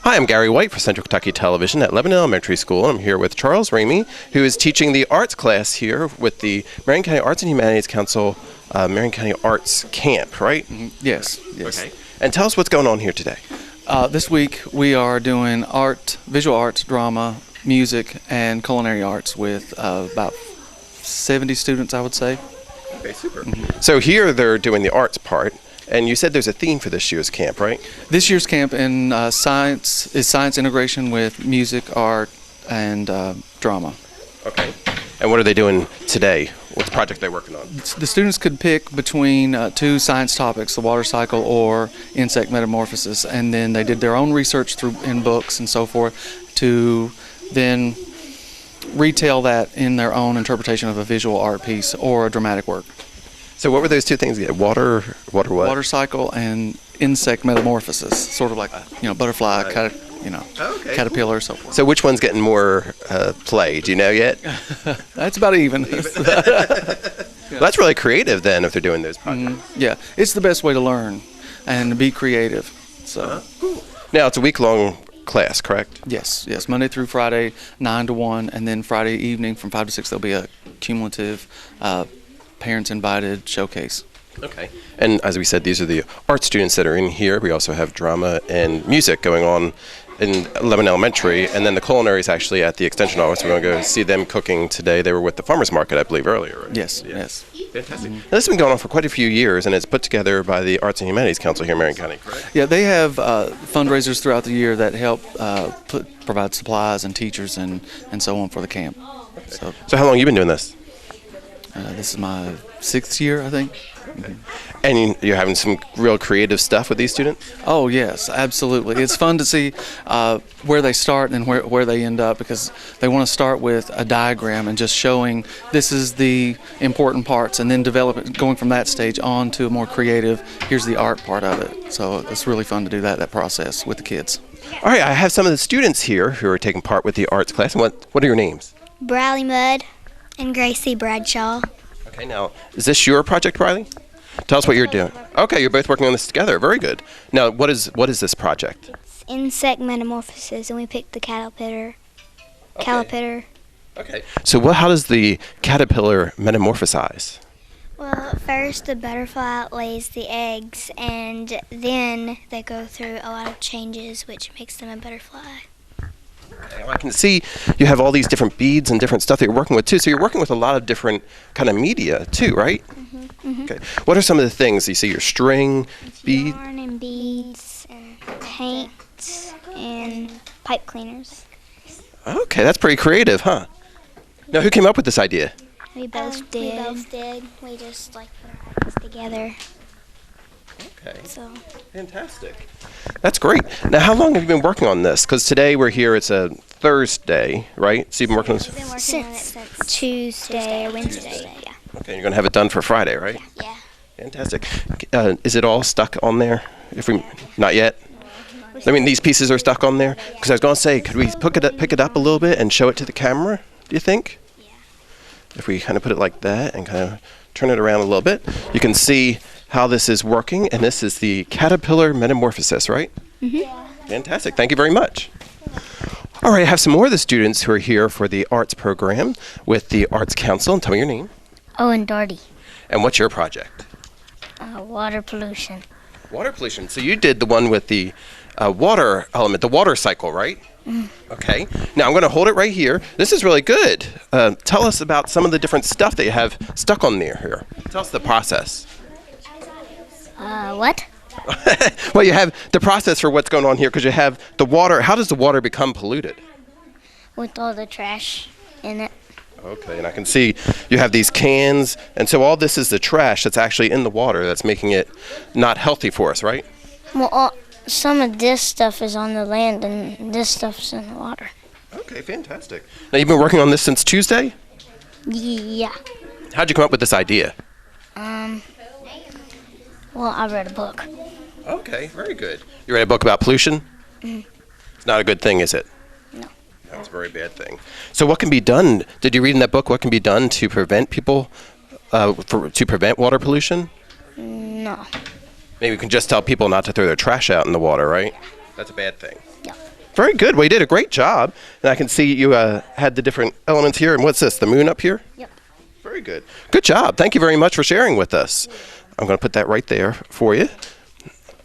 Hi, I'm Gary White for Central Kentucky Television at Lebanon Elementary School. I'm here with Charles Ramey, who is teaching the arts class here with the Marion County Arts and Humanities Council Marion County Arts Camp, right? Yes. Okay. And tell us what's going on here today. This week we are doing art, visual arts, drama, music, and culinary arts with about 70 students, I would say. Okay, super. So here they're doing the arts part, and you said there's a theme for this year's camp, right? This year's camp in science is science integration with music, art, and drama. Okay. And what are they doing today? What's the project they're working on? The students could pick between two science topics, the water cycle or insect metamorphosis, and then they did their own research in books and so forth to then retell that in their own interpretation of a visual art piece or a dramatic work. So what were those two things again? Water what? Water cycle and insect metamorphosis, sort of like butterfly, caterpillar, so forth. So which one's getting more play? Do you know yet? That's about even. Well, that's really creative then, if they're doing those projects. Yeah, it's the best way to learn and to be creative. So cool. Now it's a week-long class, correct? Yes, Monday through Friday, 9 to 1, and then Friday evening from 5 to 6 there'll be a cumulative parents invited showcase. Okay. And as we said, these are the art students that are in here. We also have drama and music going on in Lebanon Elementary, and then the culinary is actually at the Extension office. We're going to go see them cooking today. They were with the farmers market, I believe, earlier. Right? Yes. Fantastic. Now, this has been going on for quite a few years, and it's put together by the Arts and Humanities Council here in Marion County, correct? Yeah, they have fundraisers throughout the year that help provide supplies and teachers and so on for the camp. Okay. So how long have you been doing this? This is my 6th year, I think. Okay. And you're having some real creative stuff with these students? Oh, yes, absolutely. It's fun to see where they start and where they end up, because they want to start with a diagram and just showing this is the important parts, and then going from that stage on to a more creative, here's the art part of it. So it's really fun to do that process with the kids. All right, I have some of the students here who are taking part with the arts class. What are your names? Briley Mudd and Gracie Bradshaw. Okay, now, is this your project, Briley? Tell us what you're doing. Okay, you're both working on this together. Very good. Now, what is this project? It's insect metamorphosis, and we picked the caterpillar. Okay. So how does the caterpillar metamorphosize? Well, first the butterfly lays the eggs, and then they go through a lot of changes, which makes them a butterfly. Okay, well, I can see you have all these different beads and different stuff that you're working with, too. So you're working with a lot of different kind of media, too, right? Okay. What are some of the things? You see your string, bead? Yarn and beads, and paint, and pipe cleaners. Okay, that's pretty creative, huh? Now, who came up with this idea? We both did. We just put our heads together. Okay. So. Fantastic. That's great. Now, how long have you been working on this? Because today we're here, it's a Thursday, right? So you've been working on this? We've been working on it since Tuesday or Wednesday. Yeah. Okay, you're going to have it done for Friday, right? Yeah. Fantastic. Is it all stuck on there? Not yet? I mean, these pieces are stuck on there? Because I was going to say, could we pick it up a little bit and show it to the camera, do you think? Yeah. If we kind of put it like that and kind of turn it around a little bit, you can see how this is working, and this is the caterpillar metamorphosis, right? Yeah. Fantastic. Thank you very much. All right, I have some more of the students who are here for the arts program with the Arts Council. And tell me your name. Owen Doherty. And what's your project? Water pollution. Water pollution. So you did the one with the water element, the water cycle, right? Okay. Now I'm going to hold it right here. This is really good. Tell us about some of the different stuff that you have stuck on there here. Tell us the process. What? Well, you have the process for what's going on here, because you have the water. How does the water become polluted? With all the trash in it. Okay, and I can see you have these cans, and so all this is the trash that's actually in the water that's making it not healthy for us, right? Well, some of this stuff is on the land, and this stuff's in the water. Okay, fantastic. Now, you've been working on this since Tuesday? Yeah. How'd you come up with this idea? Well, I read a book. Okay, very good. You read a book about pollution? It's not a good thing, is it? No. That's a very bad thing. So what can be done? Did you read in that book what can be done to prevent people, to prevent water pollution? No. Maybe we can just tell people not to throw their trash out in the water, right? That's a bad thing. Yeah. Very good. Well, you did a great job. And I can see you had the different elements here. And what's this, the moon up here? Yep. Very good. Good job. Thank you very much for sharing with us. I'm going to put that right there for you.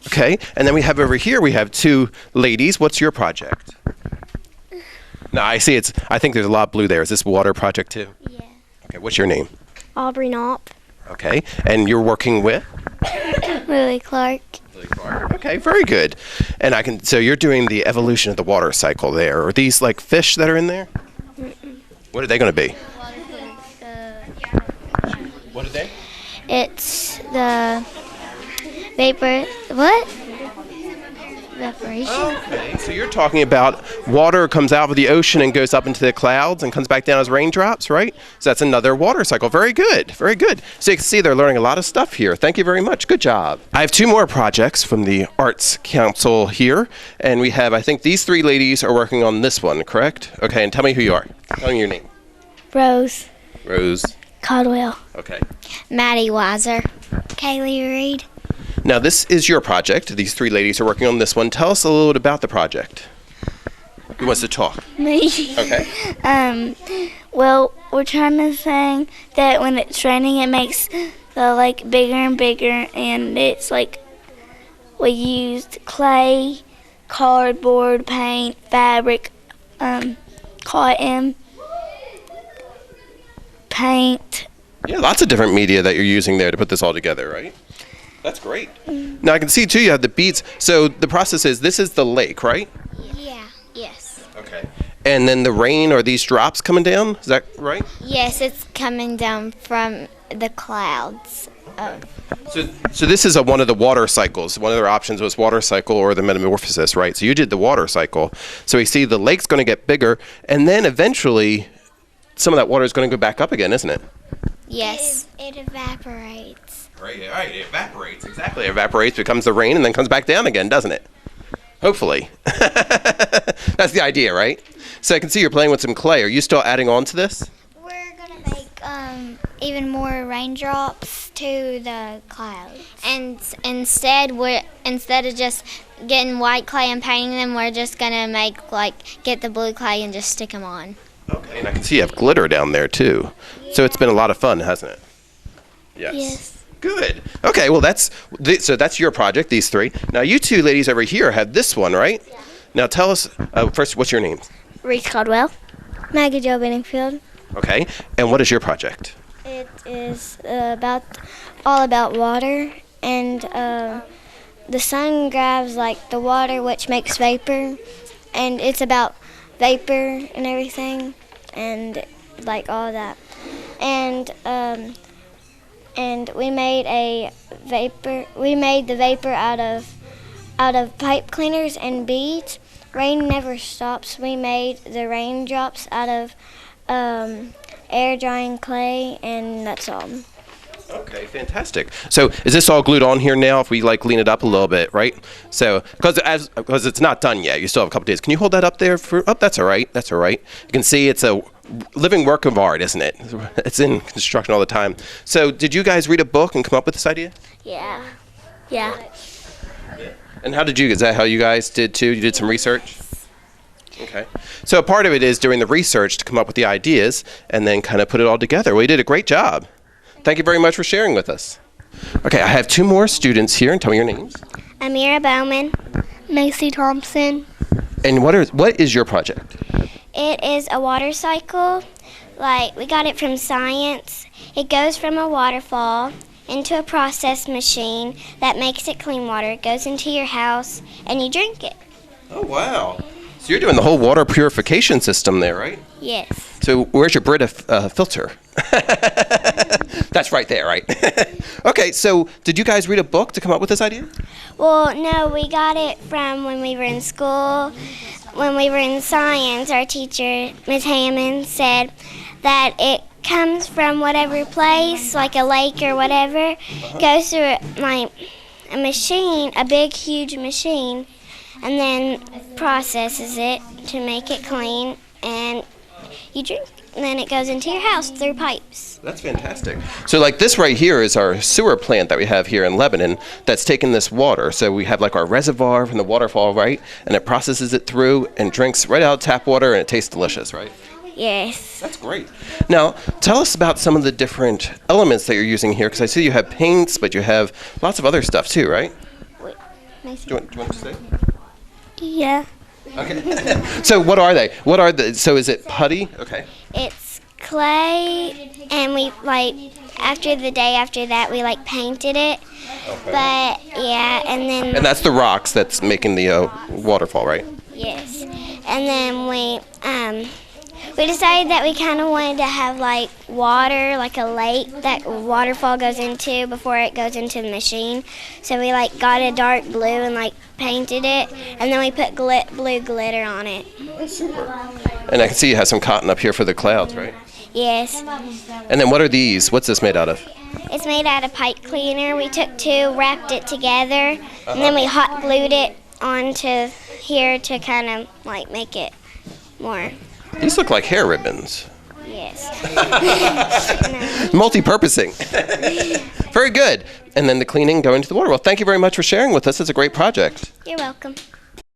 Okay. And then we have over here, we have two ladies. What's your project? No, I see I think there's a lot of blue there. Is this water project too? Yeah. Okay. What's your name? Aubrey Knopp. Okay. And you're working with? Lily Clark. Okay, very good. And so you're doing the evolution of the water cycle there. Are these like fish that are in there? What are they going to be? What are they? It's the vapor. What? Evaporation. Okay, so you're talking about water comes out of the ocean and goes up into the clouds and comes back down as raindrops, right? So that's another water cycle. Very good, very good. So you can see they're learning a lot of stuff here. Thank you very much. Good job. I have two more projects from the Arts Council here, and we have, I think these three ladies are working on this one, correct? Okay, and tell me who you are. Tell me your name. Rose. Rose. Caldwell. Okay. Maddie Weiser. Kaylee Reed. Now this is your project. These three ladies are working on this one. Tell us a little bit about the project. Who wants to talk? Me. Okay. Well, we're trying to say that when it's raining, it makes the lake bigger and bigger, and it's like we used clay, cardboard, paint, fabric, cotton, paint. Yeah, lots of different media that you're using there to put this all together, right? That's great. Now I can see too you have the beads. So the process is this is the lake, right? Yeah. Yes. Okay. And then the rain or these drops coming down, is that right? Yes, it's coming down from the clouds. So this is one of the water cycles. One of their options was water cycle or the metamorphosis, right? So you did the water cycle. So we see the lake's going to get bigger, and then eventually some of that water is going to go back up again, isn't it? Yes. It evaporates. Right, it evaporates, exactly. It evaporates, becomes the rain, and then comes back down again, doesn't it? Hopefully. That's the idea, right? So I can see you're playing with some clay. Are you still adding on to this? We're going to make even more raindrops to the clouds. And instead of just getting white clay and painting them, we're just going to get the blue clay and just stick them on. Okay, and I can see you have glitter down there, too. Yeah. So it's been a lot of fun, hasn't it? Yes. Good. Okay, well, so that's your project, these three. Now, you two ladies over here have this one, right? Yeah. Now, tell us, first, what's your name? Reese Caldwell. Maggie Jo Benningfield. Okay, and what is your project? It is all about water, and the sun grabs, the water, which makes vapor, and it's about vapor and everything, and, all that. And we made the vapor out of pipe cleaners and beads. Rain never stops. We made the raindrops out of air drying clay, and that's all. Okay, fantastic. So is this all glued on here now if we lean it up a little bit, right? So because it's not done yet, you still have a couple days. Can you hold that up there that's all right. That's all right. You can see it's a living work of art, isn't it? It's in construction all the time. So did you guys read a book and come up with this idea? Yeah. And is that how you guys did too? You did some research? Okay. So a part of it is doing the research to come up with the ideas and then kind of put it all together. Well, you did a great job. Thank you very much for sharing with us. Okay, I have two more students here, and tell me your names. Amira Bowman. Macy Thompson. And what is your project? It is a water cycle. We got it from science. It goes from a waterfall into a process machine that makes it clean water. It goes into your house, and you drink it. Oh, wow. So you're doing the whole water purification system there, right? Yes. So where's your Brita filter? That's right there, right? Okay, so did you guys read a book to come up with this idea? Well, no, we got it from when we were in school. When we were in science, our teacher, Ms. Hammond, said that it comes from whatever place, like a lake or whatever, goes through a machine, a big, huge machine, and then processes it to make it clean, and you drink it. and then it goes into your house through pipes. That's fantastic. So like this right here is our sewer plant that we have here in Lebanon that's taking this water. So we have like our reservoir from the waterfall, right? And it processes it through and drinks right out of tap water, and it tastes delicious, right? Yes. That's great. Now, tell us about some of the different elements that you're using here, because I see you have paints, but you have lots of other stuff too, right? Wait, Do you want to say? yeah. Okay. So what are they? What are the? So is it putty? Okay. It's clay, and we after the day after that we painted it. Okay. But yeah, and then And that's the rocks that's making the waterfall, right? yes, and then we decided that we kind of wanted to have water, like a lake that waterfall goes into before it goes into the machine. So we got a dark blue and painted it, and then we put blue glitter on it. And I can see you have some cotton up here for the clouds, right? Yes. And then what are these? What's this made out of? It's made out of pipe cleaner. We took two, wrapped it together, and then we hot glued it onto here to kind of make it more. These look like hair ribbons. Yes. Multi-purposing. Very good. And then the cleaning going into the water. Well, thank you very much for sharing with us. It's a great project. You're welcome.